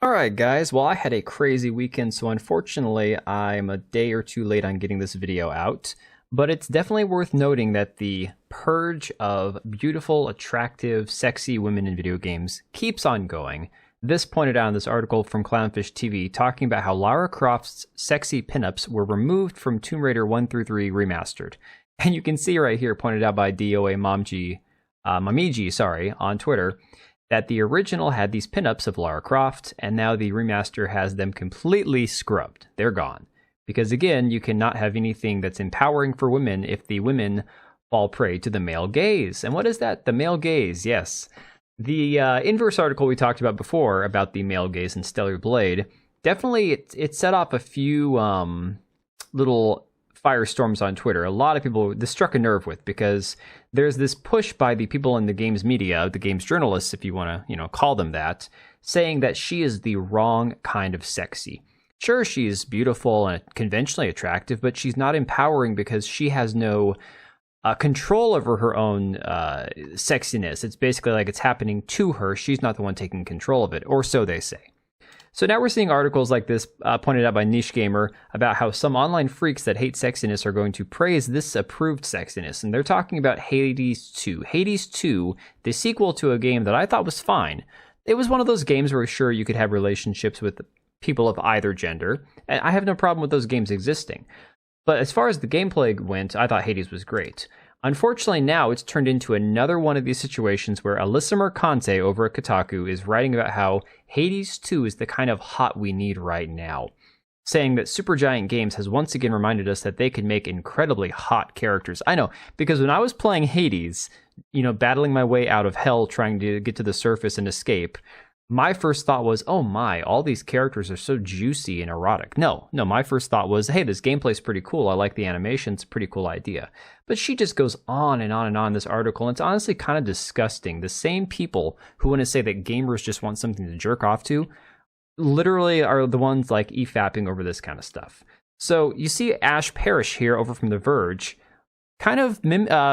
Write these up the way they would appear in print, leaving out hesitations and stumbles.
Alright guys, well I had a crazy weekend, so unfortunately I'm a day or two late on getting this video out, but it's definitely worth noting that the purge of beautiful, attractive, sexy women in video games keeps on going. This pointed out in this article from Clownfish TV talking about how Lara Croft's sexy pinups were removed from Tomb Raider 1 through 3 remastered. And you can see right here, pointed out by DOA Mamiji on Twitter, that the original had these pinups of Lara Croft, and now the remaster has them completely scrubbed. They're gone. Because again, you cannot have anything that's empowering for women if the women fall prey to the male gaze. And what is that? The male gaze, yes. The inverse article we talked about before about the male gaze in Stellar Blade, definitely it set off a few little firestorms on Twitter. A lot of people, this struck a nerve with, because there's this push by the people in the games media, the games journalists, if you want to, call them that, saying that she is the wrong kind of sexy. Sure, she's beautiful and conventionally attractive, but she's not empowering because she has no control over her own sexiness. It's basically like it's happening to her. She's not the one taking control of it, or so they say. So now we're seeing articles like this pointed out by Niche Gamer about how some online freaks that hate sexiness are going to praise this approved sexiness. And they're talking about Hades 2. Hades 2, the sequel to a game that I thought was fine. It was one of those games where sure you could have relationships with people of either gender. And I have no problem with those games existing. But as far as the gameplay went, I thought Hades was great. Unfortunately, now it's turned into another one of these situations where Alyssa Mercante over at Kotaku is writing about how Hades 2 is the kind of hot we need right now, saying that Supergiant Games has once again reminded us that they can make incredibly hot characters. I know, because when I was playing Hades, battling my way out of hell trying to get to the surface and escape, my first thought was, oh my, all these characters are so juicy and erotic. No, my first thought was, hey, this gameplay's pretty cool. I like the animation. It's a pretty cool idea. But she just goes on and on and on in this article, and it's honestly kind of disgusting. The same people who want to say that gamers just want something to jerk off to literally are the ones like EFAPing over this kind of stuff. So you see Ash Parrish here over from The Verge kind of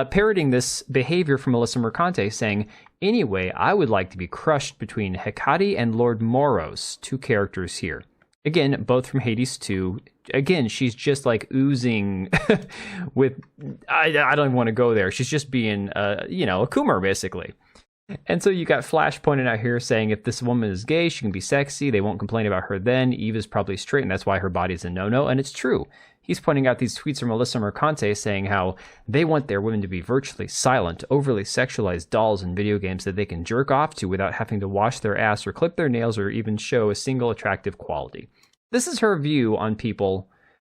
parroting this behavior from Alyssa Mercante, saying, anyway, I would like to be crushed between Hecate and Lord Moros, two characters here. Again, both from Hades 2. Again, she's just like oozing with, I don't even want to go there. She's just being, a Kumar, basically. And so you got Flash pointing out here saying if this woman is gay, she can be sexy. They won't complain about her then. Eve is probably straight, and that's why her body's a no-no. And it's true. He's pointing out these tweets from Alyssa Mercante saying how they want their women to be virtually silent, overly sexualized dolls in video games that they can jerk off to without having to wash their ass or clip their nails or even show a single attractive quality. This is her view on people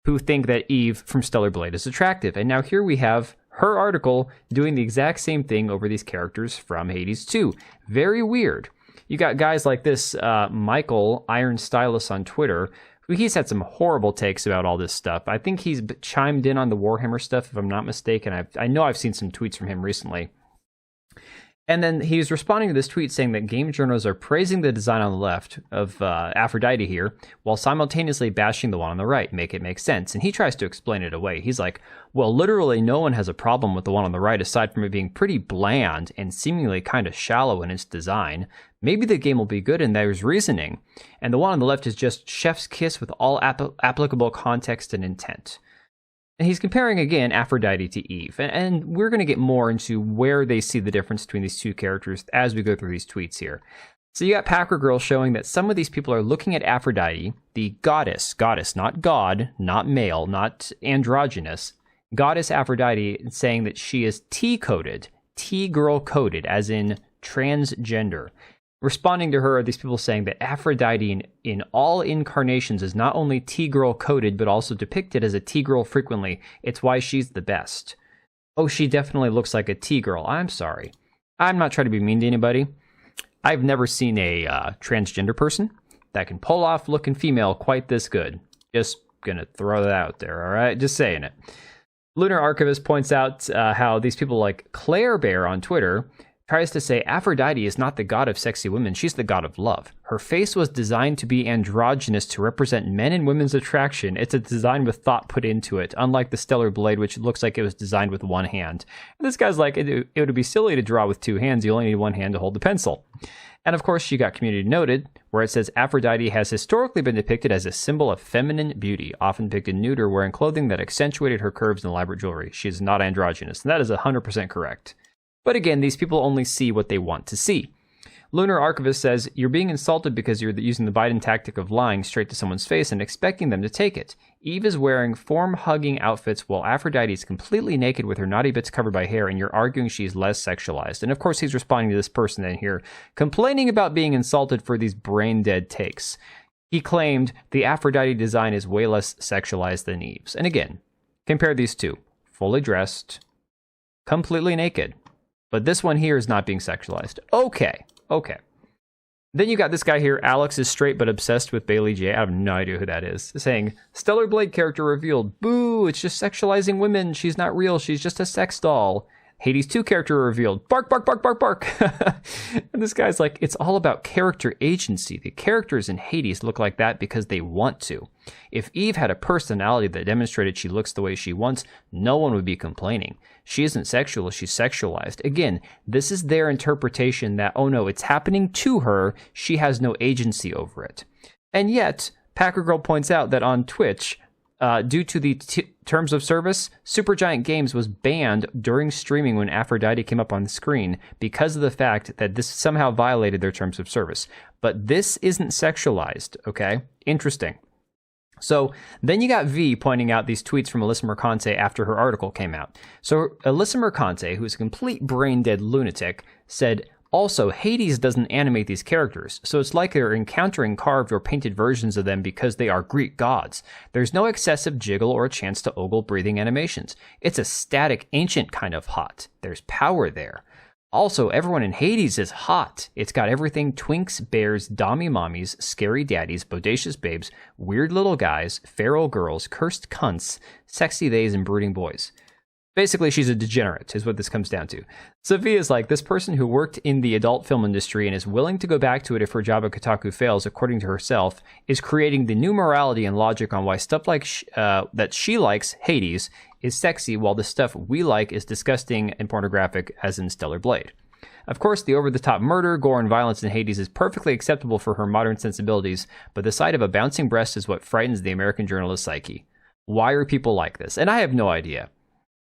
who think that Eve from Stellar Blade is attractive. And now here we have her article doing the exact same thing over these characters from Hades 2. Very weird. You got guys like this, Michael Iron Stylus on Twitter. He's had some horrible takes about all this stuff. I think he's chimed in on the Warhammer stuff, if I'm not mistaken. I know I've seen some tweets from him recently. And then he's responding to this tweet saying that game journals are praising the design on the left of Aphrodite here, while simultaneously bashing the one on the right. Make it make sense. And he tries to explain it away. He's like, well, literally no one has a problem with the one on the right aside from it being pretty bland and seemingly kind of shallow in its design. Maybe the game will be good and there's reasoning. And the one on the left is just chef's kiss with all applicable context and intent. And he's comparing, again, Aphrodite to Eve. And we're going to get more into where they see the difference between these two characters as we go through these tweets here. So you got Packer Girl showing that some of these people are looking at Aphrodite, the goddess, not god, not male, not androgynous, goddess Aphrodite, saying that she is T-coded, T-girl coded, as in transgender. Responding to her are these people saying that Aphrodite in all incarnations is not only T-girl coded, but also depicted as a T-girl frequently. It's why she's the best. Oh, she definitely looks like a T-girl. I'm sorry. I'm not trying to be mean to anybody. I've never seen a transgender person that can pull off looking female quite this good. Just gonna throw that out there, all right? Just saying it. Lunar Archivist points out how these people like Claire Bear on Twitter tries to say Aphrodite is not the god of sexy women, she's the god of love. Her face was designed to be androgynous to represent men and women's attraction. It's a design with thought put into it, unlike the Stellar Blade, which looks like it was designed with one hand. And this guy's like, it would be silly to draw with two hands. You only need one hand to hold the pencil. And of course, she got community noted, where it says Aphrodite has historically been depicted as a symbol of feminine beauty, often depicted nude or wearing clothing that accentuated her curves and elaborate jewelry. She is not androgynous, and that is 100% correct. But again, these people only see what they want to see. Lunar Archivist says, you're being insulted because you're using the Biden tactic of lying straight to someone's face and expecting them to take it. Eve is wearing form-hugging outfits while Aphrodite is completely naked with her naughty bits covered by hair, and you're arguing she's less sexualized. And of course he's responding to this person in here, complaining about being insulted for these brain-dead takes. He claimed the Aphrodite design is way less sexualized than Eve's. And again, compare these two. Fully dressed, completely naked. But this one here is not being sexualized. Okay. Then you got this guy here, Alex is straight but obsessed with Bailey J. I have no idea who that is. Saying, Stellar Blade character revealed. Boo, it's just sexualizing women. She's not real. She's just a sex doll. Hades 2 character revealed. Bark, bark, bark, bark, bark. And this guy's like, it's all about character agency. The characters in Hades look like that because they want to. If Eve had a personality that demonstrated she looks the way she wants, no one would be complaining. She isn't sexual, she's sexualized. Again, this is their interpretation that, oh no, it's happening to her. She has no agency over it. And yet, Packer Girl points out that on Twitch, due to the terms of service, Supergiant Games was banned during streaming when Aphrodite came up on the screen because of the fact that this somehow violated their terms of service. But this isn't sexualized, okay? Interesting. So then you got V pointing out these tweets from Alyssa Mercante after her article came out. So Alyssa Mercante, who's a complete brain-dead lunatic, said, also, Hades doesn't animate these characters, so it's like they're encountering carved or painted versions of them because they are Greek gods. There's no excessive jiggle or a chance to ogle breathing animations. It's a static, ancient kind of hot. There's power there. Also, everyone in Hades is hot. It's got everything twinks, bears, dommy mommies, scary daddies, bodacious babes, weird little guys, feral girls, cursed cunts, sexy theys, and brooding boys. Basically, she's a degenerate, is what this comes down to. Sophia's like, this person who worked in the adult film industry and is willing to go back to it if her job at Kotaku fails, according to herself, is creating the new morality and logic on why stuff like that she likes, Hades, is sexy, while the stuff we like is disgusting and pornographic, as in Stellar Blade. Of course, the over-the-top murder, gore, and violence in Hades is perfectly acceptable for her modern sensibilities, but the sight of a bouncing breast is what frightens the American journalist psyche. Why are people like this? And I have no idea.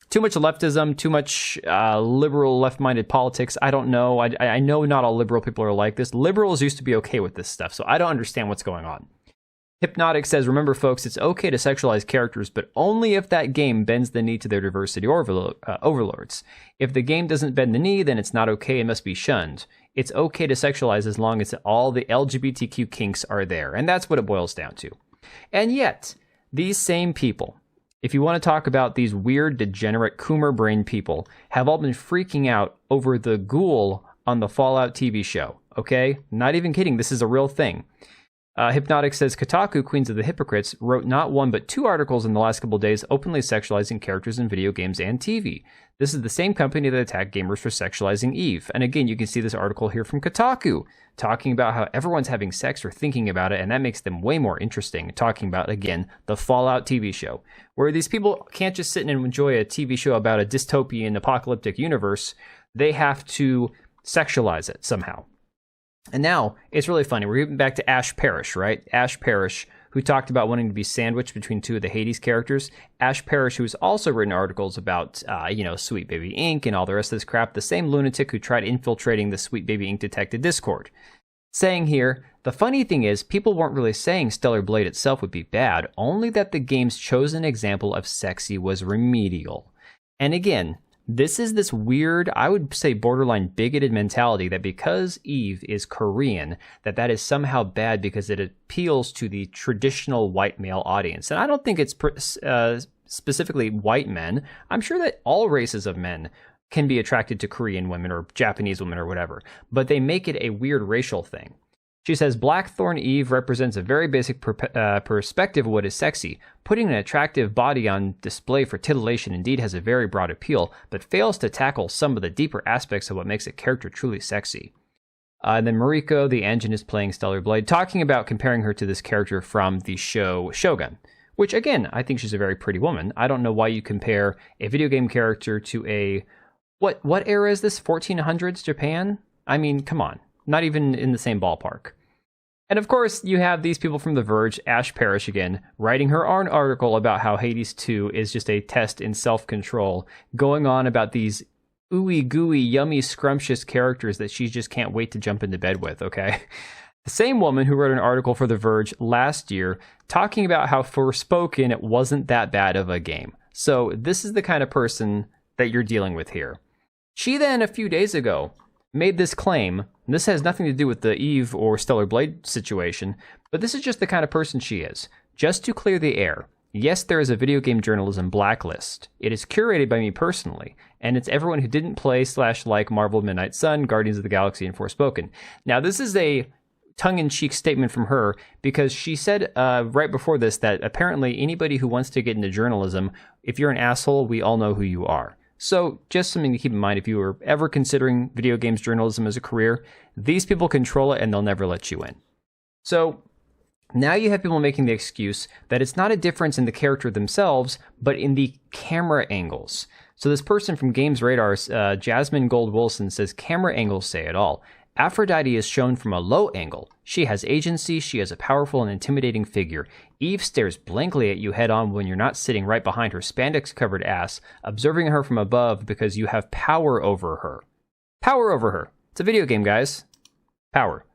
Too much leftism, too much liberal, left-minded politics. I don't know. I know not all liberal people are like this. Liberals used to be okay with this stuff, so I don't understand what's going on. Hypnotic says, remember, folks, it's okay to sexualize characters, but only if that game bends the knee to their diversity overlords. If the game doesn't bend the knee, then it's not okay and must be shunned. It's okay to sexualize as long as all the LGBTQ kinks are there, and that's what it boils down to. And yet, these same people, if you want to talk about these weird, degenerate, Coomer brain people, have all been freaking out over the ghoul on the Fallout TV show, okay? Not even kidding, this is a real thing. Hypnotic says, Kotaku, Queens of the Hypocrites, wrote not one but 2 articles in the last couple of days openly sexualizing characters in video games and TV. This is the same company that attacked gamers for sexualizing Eve. And again, you can see this article here from Kotaku, talking about how everyone's having sex or thinking about it, and that makes them way more interesting, talking about, again, the Fallout TV show, where these people can't just sit and enjoy a TV show about a dystopian apocalyptic universe. They have to sexualize it somehow. And now, it's really funny. We're getting back to Ash Parrish, right? Ash Parrish, who talked about wanting to be sandwiched between 2 of the Hades characters. Ash Parrish, who's also written articles about, Sweet Baby Inc. and all the rest of this crap. The same lunatic who tried infiltrating the Sweet Baby Inc. detected Discord. Saying here, the funny thing is, people weren't really saying Stellar Blade itself would be bad, only that the game's chosen example of sexy was remedial. And again, this is this weird, I would say borderline bigoted mentality that because Eve is Korean, that is somehow bad because it appeals to the traditional white male audience. And I don't think it's specifically white men. I'm sure that all races of men can be attracted to Korean women or Japanese women or whatever, but they make it a weird racial thing. She says, Blackthorn Eve represents a very basic perspective of what is sexy. Putting an attractive body on display for titillation indeed has a very broad appeal, but fails to tackle some of the deeper aspects of what makes a character truly sexy. And then Mariko, the engine, is playing Stellar Blade, talking about comparing her to this character from the show Shogun, which, again, I think she's a very pretty woman. I don't know why you compare a video game character to a... What era is this? 1400s Japan? I mean, come on. Not even in the same ballpark. And of course, you have these people from The Verge, Ash Parrish again, writing her own article about how Hades 2 is just a test in self-control, going on about these ooey gooey, yummy, scrumptious characters that she just can't wait to jump into bed with, okay? The same woman who wrote an article for The Verge last year talking about how Forspoken it wasn't that bad of a game. So this is the kind of person that you're dealing with here. She then, a few days ago, made this claim. This has nothing to do with the Eve or Stellar Blade situation, but this is just the kind of person she is. Just to clear the air, yes, there is a video game journalism blacklist. It is curated by me personally, and it's everyone who didn't play / like Marvel Midnight Sun, Guardians of the Galaxy, and Forspoken. Now, this is a tongue-in-cheek statement from her because she said right before this that apparently anybody who wants to get into journalism, if you're an asshole, we all know who you are. So just something to keep in mind if you were ever considering video games journalism as a career, these people control it and they'll never let you in. So now you have people making the excuse that it's not a difference in the character themselves, but in the camera angles. So this person from Games Radar, Jasmine Gold Wilson, says camera angles say it all. Aphrodite is shown from a low angle. She has agency, she is a powerful and intimidating figure. Eve stares blankly at you head on when you're not sitting right behind her spandex-covered ass, observing her from above because you have power over her. Power over her. It's a video game, guys. Power.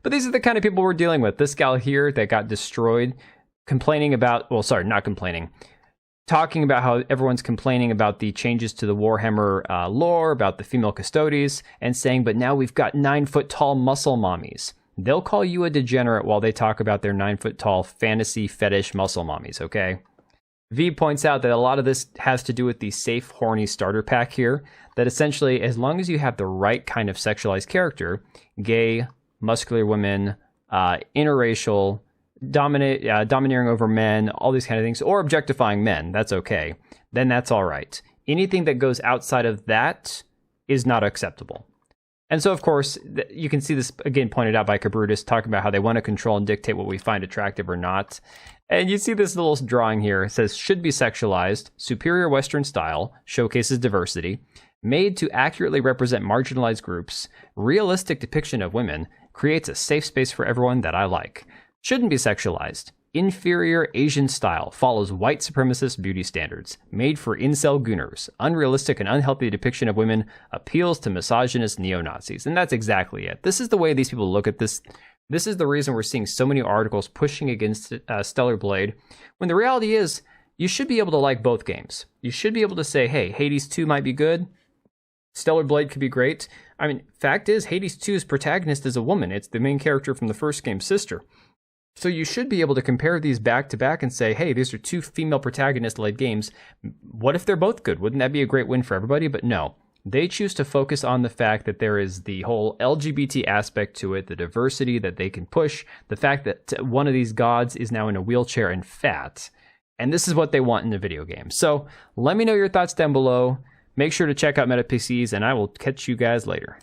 But these are the kind of people we're dealing with. This gal here that got destroyed, complaining about, well, sorry, not complaining, talking about how everyone's complaining about the changes to the Warhammer lore, about the female custodies, and saying, but now we've got 9-foot-tall muscle mommies. They'll call you a degenerate while they talk about their 9-foot-tall fantasy fetish muscle mommies, okay? V points out that a lot of this has to do with the safe, horny starter pack here, that essentially, as long as you have the right kind of sexualized character, gay, muscular women, interracial, domineering over men, all these kind of things, or objectifying men, that's okay, then that's all right. Anything that goes outside of that is not acceptable. And so, of course, you can see this, again, pointed out by Cabrutus, talking about how they want to control and dictate what we find attractive or not. And you see this little drawing here. It says, should be sexualized, superior Western style, showcases diversity, made to accurately represent marginalized groups, realistic depiction of women, creates a safe space for everyone that I like. Shouldn't be sexualized. Inferior Asian style, follows white supremacist beauty standards, made for incel gooners, unrealistic and unhealthy depiction of women, appeals to misogynist neo-Nazis. And that's exactly it. This is the way these people look at this. This is the reason we're seeing so many articles pushing against Stellar Blade, when the reality is, you should be able to like both games. You should be able to say, hey, Hades 2 might be good, Stellar Blade could be great. I mean, fact is, Hades 2's protagonist is a woman. It's the main character from the first game's sister. So you should be able to compare these back to back and say, hey, these are two female protagonist-led games. What if they're both good? Wouldn't that be a great win for everybody? But no. They choose to focus on the fact that there is the whole LGBT aspect to it, the diversity that they can push, the fact that one of these gods is now in a wheelchair and fat. And this is what they want in a video game. So let me know your thoughts down below. Make sure to check out MetaPCs, and I will catch you guys later.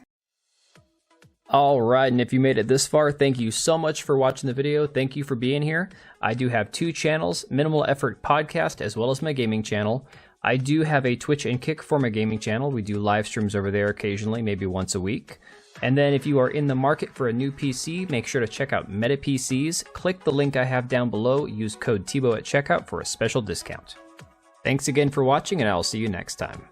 Alright, and if you made it this far, thank you so much for watching the video. Thank you for being here. I do have two channels, Minimal Effort Podcast, as well as my gaming channel. I do have a Twitch and Kick for my gaming channel. We do live streams over there occasionally, maybe once a week. And then if you are in the market for a new PC, make sure to check out MetaPCs. Click the link I have down below. Use code TBO at checkout for a special discount. Thanks again for watching, and I will see you next time.